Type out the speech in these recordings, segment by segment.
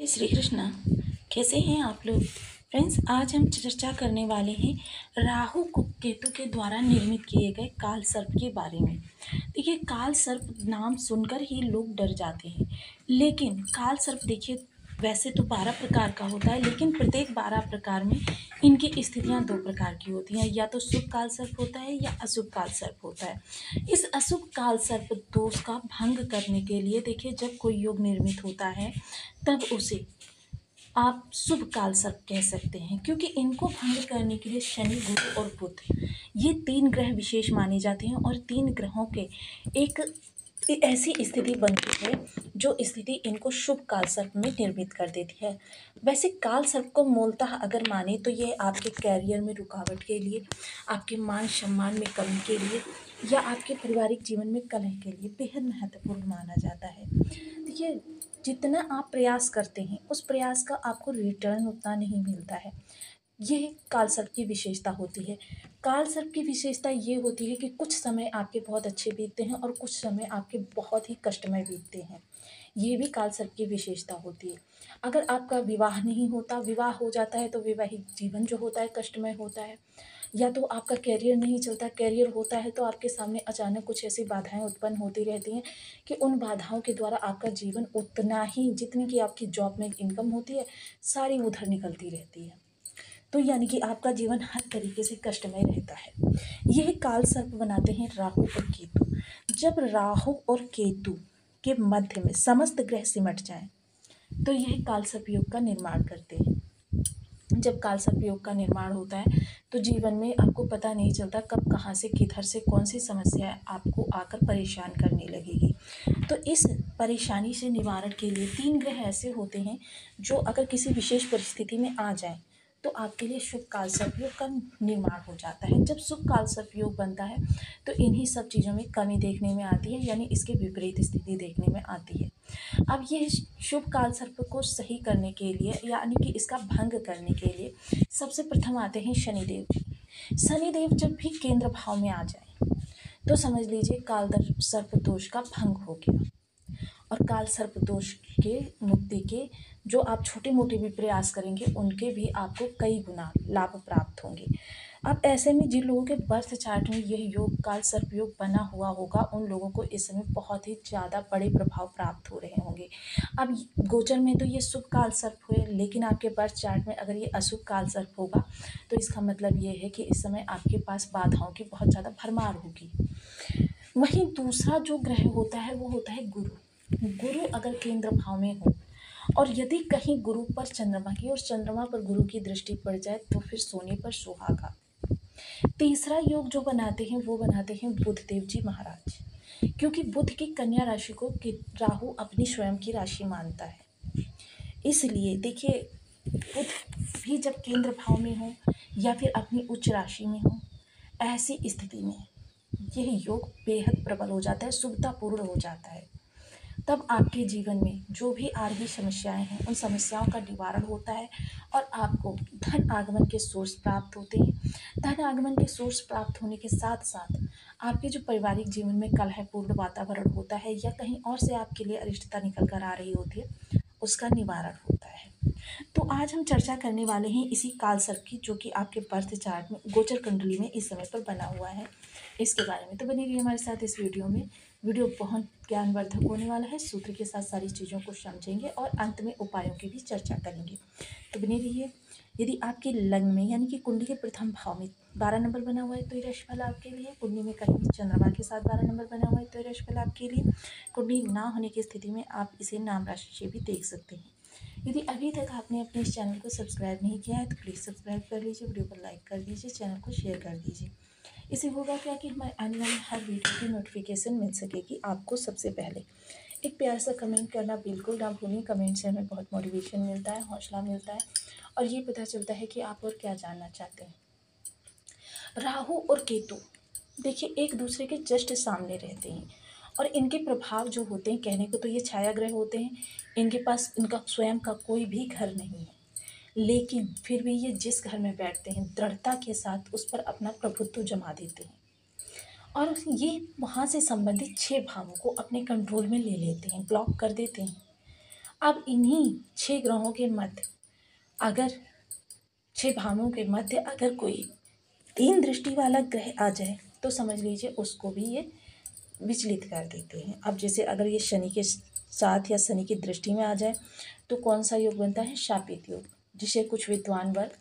श्री कृष्णा। कैसे हैं आप लोग फ्रेंड्स? आज हम चर्चा करने वाले हैं राहु केतु के द्वारा निर्मित किए गए काल सर्प के बारे में। देखिए, काल सर्प नाम सुनकर ही लोग डर जाते हैं, लेकिन काल सर्प देखिए वैसे तो 12 प्रकार का होता है, लेकिन प्रत्येक 12 प्रकार में इनकी स्थितियां 2 प्रकार की होती हैं। या तो शुभ काल सर्प होता है या अशुभ काल सर्प होता है। इस अशुभ काल सर्प दोष का भंग करने के लिए देखिए, जब कोई योग निर्मित होता है तब उसे आप शुभ काल सर्प कह सकते हैं, क्योंकि इनको भंग करने के लिए शनि, गुरु और बुध ये 3 ग्रह विशेष माने जाते हैं। और 3 ग्रहों के एक ऐसी स्थिति बनती है जो स्थिति इनको शुभ काल सर्प में निर्मित कर देती है। वैसे काल सर्प को मूलतः अगर माने तो ये आपके कैरियर में रुकावट के लिए, आपके मान सम्मान में कमी के लिए या आपके पारिवारिक जीवन में कलह के लिए बेहद महत्वपूर्ण माना जाता है। देखिए, जितना आप प्रयास करते हैं उस प्रयास का आपको रिटर्न उतना नहीं मिलता है। ये काल सर्प की विशेषता होती है। काल सर्प की विशेषता ये होती है कि कुछ समय आपके बहुत अच्छे बीतते हैं और कुछ समय आपके बहुत ही कष्टमय बीतते हैं। ये भी काल सर्प की विशेषता होती है। अगर आपका विवाह नहीं होता, विवाह हो जाता है तो वैवाहिक जीवन जो होता है कष्टमय होता है। या तो आपका कैरियर नहीं चलता, कैरियर होता है तो आपके सामने अचानक कुछ ऐसी बाधाएं उत्पन्न होती रहती हैं कि उन बाधाओं के द्वारा आपका जीवन उतना ही, जितनी कि आपकी जॉब में इनकम होती है, सारी उधर निकलती रहती है। तो यानी कि आपका जीवन हर तरीके से कष्टमय रहता है। यह काल सर्प बनाते हैं राहु और केतु। जब राहु और केतु के मध्य में समस्त ग्रह सिमट जाएं तो यह काल सर्प योग का निर्माण करते हैं। जब काल सर्प योग का निर्माण होता है तो जीवन में आपको पता नहीं चलता कब कहाँ से किधर से कौन सी समस्या आपको आकर परेशान करने लगेगी। तो इस परेशानी से निवारण के लिए 3 ग्रह ऐसे होते हैं जो अगर किसी विशेष परिस्थिति में आ जाएं तो आपके लिए शुभ काल सर्प योग का निर्माण हो जाता है। जब शुभ काल सर्प योग बनता है तो इन्हीं सब चीज़ों में कमी देखने में आती है, यानी इसके विपरीत स्थिति देखने में आती है। अब ये शुभ काल सर्प को सही करने के लिए, यानी कि इसका भंग करने के लिए सबसे प्रथम आते हैं शनिदेव जी। शनिदेव जब भी केंद्र भाव में आ जाए तो समझ लीजिए काल सर्प दोष का भंग हो गया। और काल सर्प दोष के मुक्ति के जो आप छोटे मोटे भी प्रयास करेंगे उनके भी आपको कई गुना लाभ प्राप्त होंगे। अब ऐसे में जिन लोगों के बर्थ चार्ट में यह योग काल सर्प योग बना हुआ होगा उन लोगों को इस समय बहुत ही ज़्यादा बड़े प्रभाव प्राप्त हो रहे होंगे। अब गोचर में तो ये शुभ काल सर्प हुए, लेकिन आपके बर्थ चार्ट में अगर ये अशुभ काल सर्प होगा तो इसका मतलब ये है कि इस समय आपके पास बाधाओं की बहुत ज़्यादा भरमार होगी। वहीं दूसरा जो ग्रह होता है वो होता है गुरु। गुरु अगर केंद्र भाव में हो और यदि कहीं गुरु पर चंद्रमा की और चंद्रमा पर गुरु की दृष्टि पड़ जाए तो फिर सोने पर सुहागा। तीसरा योग जो बनाते हैं वो बनाते हैं बुध देव जी महाराज, क्योंकि बुध की कन्या राशि को राहु अपनी स्वयं की राशि मानता है। इसलिए देखिए, बुध भी जब केंद्र भाव में हो या फिर अपनी उच्च राशि में हो, ऐसी स्थिति में यह योग बेहद प्रबल हो जाता है, शुभतापूर्ण हो जाता है। तब आपके जीवन में जो भी आ रही समस्याएं हैं उन समस्याओं का निवारण होता है और आपको धन आगमन के सोर्स प्राप्त होते हैं। धन आगमन के सोर्स प्राप्त होने के साथ साथ आपके जो पारिवारिक जीवन में कलहपूर्ण वातावरण होता है या कहीं और से आपके लिए अरिष्टता निकल कर आ रही होती है, उसका निवारण होता है। तो आज हम चर्चा करने वाले हैं इसी काल सर्प की, जो कि आपके बर्थ चार्ट में गोचर कुंडली में इस समय पर बना हुआ है, इसके बारे में। तो बनी रहिए हमारे साथ इस वीडियो में। वीडियो बहुत ज्ञानवर्धक होने वाला है। सूत्र के साथ सारी चीज़ों को समझेंगे और अंत में उपायों की भी चर्चा करेंगे। तो बने रहिए। यदि आपके लग्न में यानी कि कुंडली के प्रथम भाव में 12 नंबर बना हुआ है तो ये राशिफल आपके लिए। कुंडली में कहीं चंद्रमा के साथ 12 नंबर बना हुआ है तो ये राशिफल आपके लिए। कुंडली ना होने की स्थिति में आप इसे नाम राशि से भी देख सकते हैं। यदि अभी तक आपने अपने इस चैनल को सब्सक्राइब नहीं किया है तो प्लीज़ सब्सक्राइब कर लीजिए, वीडियो को लाइक कर दीजिए, चैनल को शेयर कर दीजिए। इससे होगा क्या कि हमारे आने वाले हर वीडियो की नोटिफिकेशन मिल सकेगी आपको सबसे पहले। एक प्यार सा कमेंट करना बिल्कुल ना भूलें। कमेंट से हमें बहुत मोटिवेशन मिलता है, हौसला मिलता है और ये पता चलता है कि आप और क्या जानना चाहते हैं। राहु और केतु देखिए एक दूसरे के जस्ट सामने रहते हैं और इनके प्रभाव जो होते हैं, कहने को तो ये छाया ग्रह होते हैं, इनके पास इनका स्वयं का कोई भी घर नहीं है, लेकिन फिर भी ये जिस घर में बैठते हैं दृढ़ता के साथ उस पर अपना प्रभुत्व जमा देते हैं और ये वहाँ से संबंधित 6 भावों को अपने कंट्रोल में ले लेते हैं, ब्लॉक कर देते हैं। अब इन्हीं 6 ग्रहों के मध्य अगर 6 भावों के मध्य अगर कोई 3 दृष्टि वाला ग्रह आ जाए तो समझ लीजिए उसको भी ये विचलित कर देते हैं। अब जैसे अगर ये शनि के साथ या शनि की दृष्टि में आ जाए तो कौन सा योग बनता है? शापित योग, जिसे कुछ विद्वान वर्ग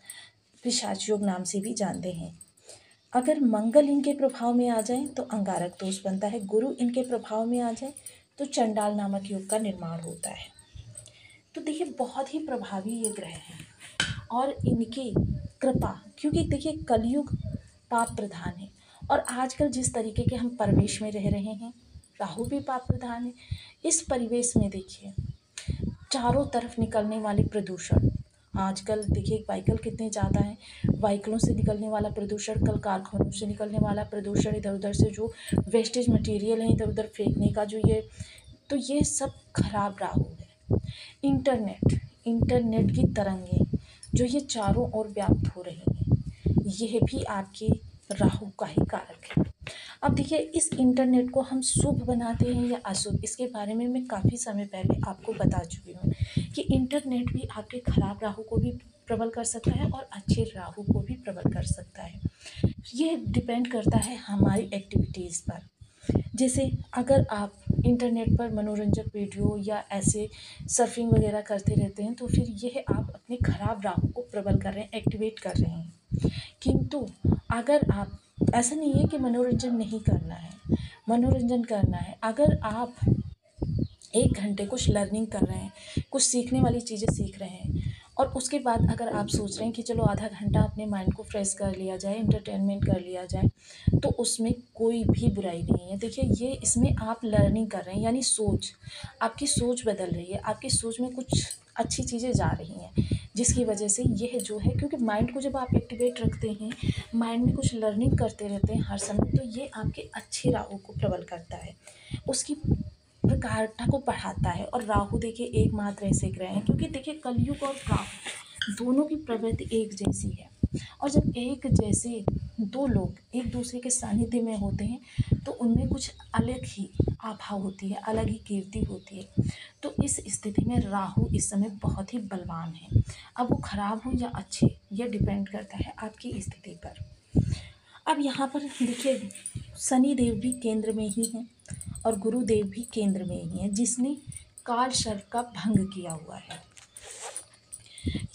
पिशाच योग नाम से भी जानते हैं। अगर मंगल इनके प्रभाव में आ जाए तो अंगारक दोष बनता है। गुरु इनके प्रभाव में आ जाए तो चंडाल नामक योग का निर्माण होता है। तो देखिए बहुत ही प्रभावी ये ग्रह हैं और इनकी कृपा, क्योंकि देखिए कलयुग पाप प्रधान है और आजकल जिस तरीके के हम परिवेश में रह रहे हैं, राहु भी पाप प्रधान है। इस परिवेश में देखिए चारों तरफ निकलने वाले प्रदूषण, आजकल देखिए व्हीकल कितने ज़्यादा हैं, व्हीकलों से निकलने वाला प्रदूषण, कल कारखानों से निकलने वाला प्रदूषण, इधर उधर से जो वेस्टेज मटेरियल है इधर उधर फेंकने का जो ये, तो ये सब खराब राहु है। इंटरनेट की तरंगें जो ये चारों ओर व्याप्त हो रही हैं, यह भी आपके राहु का ही कारक है। अब देखिए इस इंटरनेट को हम शुभ बनाते हैं या अशुभ, इसके बारे में मैं काफ़ी समय पहले आपको बता चुकी हूँ कि इंटरनेट भी आपके खराब राहु को भी प्रबल कर सकता है और अच्छे राहु को भी प्रबल कर सकता है। ये डिपेंड करता है हमारी एक्टिविटीज़ पर। जैसे अगर आप इंटरनेट पर मनोरंजक वीडियो या ऐसे सर्फिंग वगैरह करते रहते हैं तो फिर यह आप अपने खराब राहु को प्रबल कर रहे हैं, एक्टिवेट कर रहे हैं। किंतु अगर आप, ऐसा नहीं है कि मनोरंजन नहीं करना है, मनोरंजन करना है। अगर आप 1 घंटे कुछ लर्निंग कर रहे हैं, कुछ सीखने वाली चीज़ें सीख रहे हैं और उसके बाद अगर आप सोच रहे हैं कि चलो आधा घंटा अपने माइंड को फ्रेश कर लिया जाए, एंटरटेनमेंट कर लिया जाए, तो उसमें कोई भी बुराई नहीं है। देखिए ये इसमें आप लर्निंग कर रहे हैं, यानी सोच, आपकी सोच बदल रही है, आपकी सोच में कुछ अच्छी चीज़ें जा रही हैं, जिसकी वजह से यह जो है, क्योंकि माइंड को जब आप एक्टिवेट रखते हैं, माइंड में कुछ लर्निंग करते रहते हैं हर समय, तो ये आपके अच्छे राहु को प्रबल करता है, उसकी प्रगाढ़ता को बढ़ाता है। और राहु देखिए एकमात्र ऐसे ग्रह हैं, क्योंकि देखिए कलयुग और राहु दोनों की प्रवृत्ति एक जैसी है और जब एक जैसे दो लोग एक दूसरे के सानिध्य में होते हैं तो उनमें कुछ अलग ही आभा होती है, अलग ही कीर्ति होती है। तो इस स्थिति में राहु इस समय बहुत ही बलवान है। अब वो खराब हो या अच्छे, यह डिपेंड करता है आपकी स्थिति पर। अब यहाँ पर देखिए शनि देव भी केंद्र में ही हैं और गुरुदेव भी केंद्र में ही हैं, जिसने काल सर्प का भंग किया हुआ है।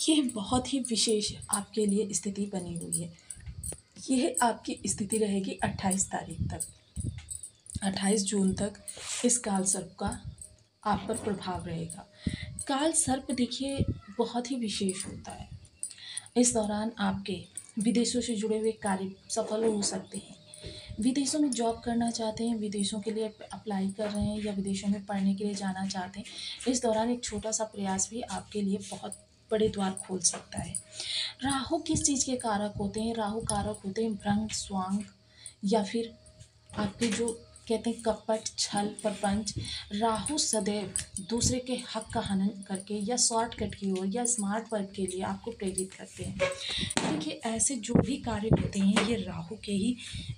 यह बहुत ही विशेष आपके लिए स्थिति बनी हुई है। यह आपकी स्थिति रहेगी 28 तारीख तक, 28 जून तक इस काल सर्प का आप पर प्रभाव रहेगा। काल सर्प देखिए बहुत ही विशेष होता है। इस दौरान आपके विदेशों से जुड़े हुए कार्य सफल हो सकते हैं। विदेशों में जॉब करना चाहते हैं, विदेशों के लिए अप्लाई कर रहे हैं या विदेशों में पढ़ने के लिए जाना चाहते हैं, इस दौरान एक छोटा सा प्रयास भी आपके लिए बहुत बड़े द्वार खोल सकता है। राहु किस चीज़ के कारक होते हैं? राहु कारक होते हैं भ्रंग, स्वांग या फिर आपके जो कहते हैं कपट, छल, प्रपंच। राहु सदैव दूसरे के हक का हनन करके या शॉर्टकट की ओर या स्मार्ट वर्क के लिए आपको प्रेरित करते हैं। देखिए ऐसे जो भी कार्य होते हैं ये राहु के ही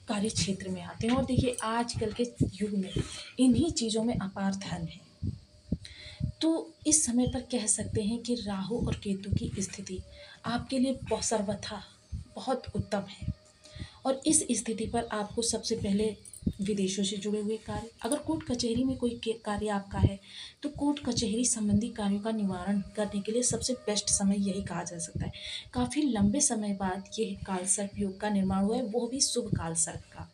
कार्य क्षेत्र में आते हैं और देखिए आजकल के युग में इन्हीं चीज़ों में अपार धन है। तो इस समय पर कह सकते हैं कि राहु और केतु की स्थिति आपके लिए सर्वथा बहुत उत्तम है और इस स्थिति पर आपको सबसे पहले विदेशों से जुड़े हुए कार्य, अगर कोर्ट कचहरी में कोई कार्य आपका है तो कोर्ट कचहरी संबंधी कार्यों का निवारण करने के लिए सबसे बेस्ट समय यही कहा जा सकता है। काफ़ी लंबे समय बाद यह काल सर्प योग का निर्माण हुआ है, वो भी शुभ काल सर्प का।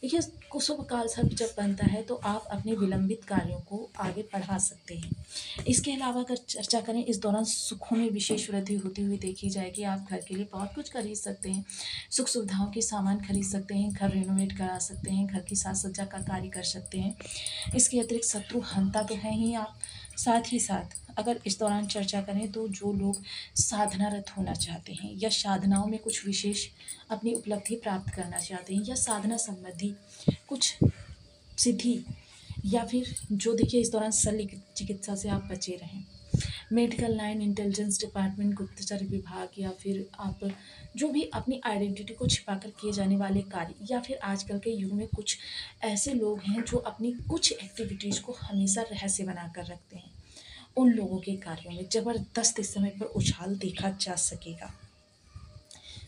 देखिए शुभ काल सर्प जब बनता है तो आप अपने विलंबित कार्यों को आगे बढ़ा सकते हैं। इसके अलावा अगर चर्चा करें, इस दौरान सुखों में विशेष वृद्धि होती हुई देखी जाएगी। आप घर के लिए बहुत कुछ खरीद सकते हैं, सुख सुविधाओं के सामान खरीद सकते हैं, घर रिनोवेट करा सकते हैं, घर की साज सज्जा का कार्य कर सकते हैं। इसके अतिरिक्त शत्रु हंता तो हैं ही आप, साथ ही साथ अगर इस दौरान चर्चा करें तो जो लोग साधनारत होना चाहते हैं या साधनाओं में कुछ विशेष अपनी उपलब्धि प्राप्त करना चाहते हैं या साधना संबंधी कुछ सिद्धि, या फिर जो देखिए इस दौरान शल्य चिकित्सा से आप बचे रहें, मेडिकल लाइन, इंटेलिजेंस डिपार्टमेंट, गुप्तचर विभाग, या फिर आप जो भी अपनी आइडेंटिटी को छिपाकर किए जाने वाले कार्य, या फिर आजकल के युग में कुछ ऐसे लोग हैं जो अपनी कुछ एक्टिविटीज़ को हमेशा रहस्य बना कर रखते हैं उन लोगों के कार्यों में ज़बरदस्त इस समय पर उछाल देखा जा सकेगा।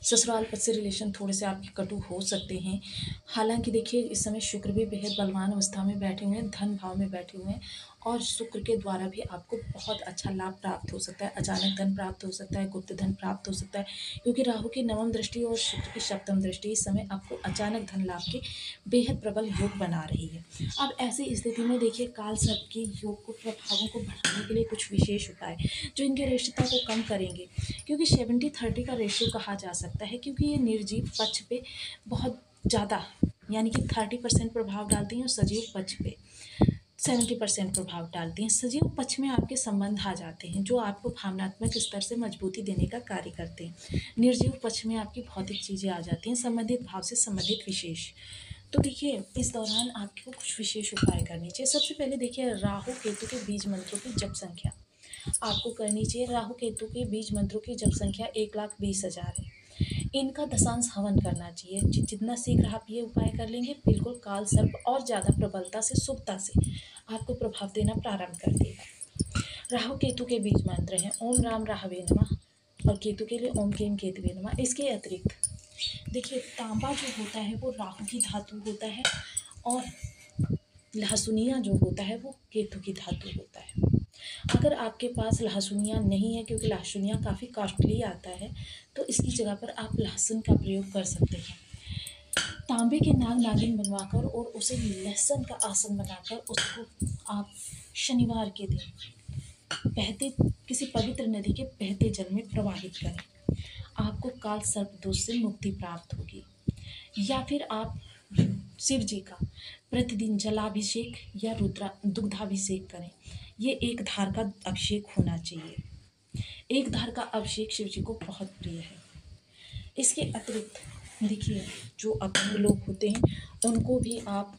ससुराल पक्ष से रिलेशन थोड़े से आपके कटु हो सकते हैं। हालाँकि देखिए इस समय शुक्र भी बेहद बलवान अवस्था में बैठे हुए हैं, धन भाव में बैठे हुए हैं और शुक्र के द्वारा भी आपको बहुत अच्छा लाभ प्राप्त हो सकता है। अचानक धन प्राप्त हो सकता है, गुप्त धन प्राप्त हो सकता है, क्योंकि राहु की नवम दृष्टि और शुक्र की सप्तम दृष्टि इस समय आपको अचानक धन लाभ के बेहद प्रबल योग बना रही है। अब ऐसी स्थिति में देखिए काल सर्प के योग को प्रभावों को बढ़ाने के लिए कुछ विशेष उपाय जो इनके रेशियों को कम करेंगे, क्योंकि 70-30 का रेशियो कहा जा सकता है, क्योंकि ये निर्जीव पक्ष पे बहुत ज़्यादा यानी कि 30% प्रभाव डालती हैं और सजीव पक्ष पे 70% प्रभाव डालती हैं। सजीव पक्ष में आपके संबंध आ जाते हैं जो आपको भावनात्मक स्तर से मजबूती देने का कार्य करते हैं। निर्जीव पक्ष में आपकी भौतिक चीज़ें आ जाती हैं, संबंधित भाव से संबंधित विशेष। तो देखिए इस दौरान आपको कुछ विशेष उपाय करने चाहिए। सबसे पहले देखिए राहु केतु के बीज मंत्रों की जप संख्या आपको करनी चाहिए। राहु केतु के बीज मंत्रों की जप संख्या 1,20,000 है। इनका दशांश हवन करना चाहिए। जितना शीघ्र आप ये उपाय कर लेंगे बिल्कुल काल सर्प और ज़्यादा प्रबलता से शुभता से आपको प्रभाव देना प्रारंभ कर देगा। राहु केतु के बीज मंत्र हैं ओम राम राहवे नमः और केतु के लिए ओम केम केतुवे नमः। इसके अतिरिक्त देखिए तांबा जो होता है वो राहु की धातु होता है और लहसुनिया जो होता है वो केतु की धातु होता है। अगर आपके पास लहसुनिया नहीं है, क्योंकि लहसुनिया काफ़ी कॉस्टली आता है, तो इसकी जगह पर आप लहसुन का प्रयोग कर सकते हैं। तांबे के नाग नागिन बनवाकर और उसे लहसुन का आसन बनाकर उसको आप शनिवार के दिन बहते किसी पवित्र नदी के बहते जल में प्रवाहित करें। आपको काल सर्प दोष से मुक्ति प्राप्त होगी। या फिर आप शिव जी का प्रतिदिन जलाभिषेक या दुग्धाभिषेक करें। ये एक धार का अभिषेक होना चाहिए। एक धार का अभिषेक शिव जी को बहुत प्रिय है। इसके अतिरिक्त देखिए जो अपंग लोग होते हैं उनको भी आप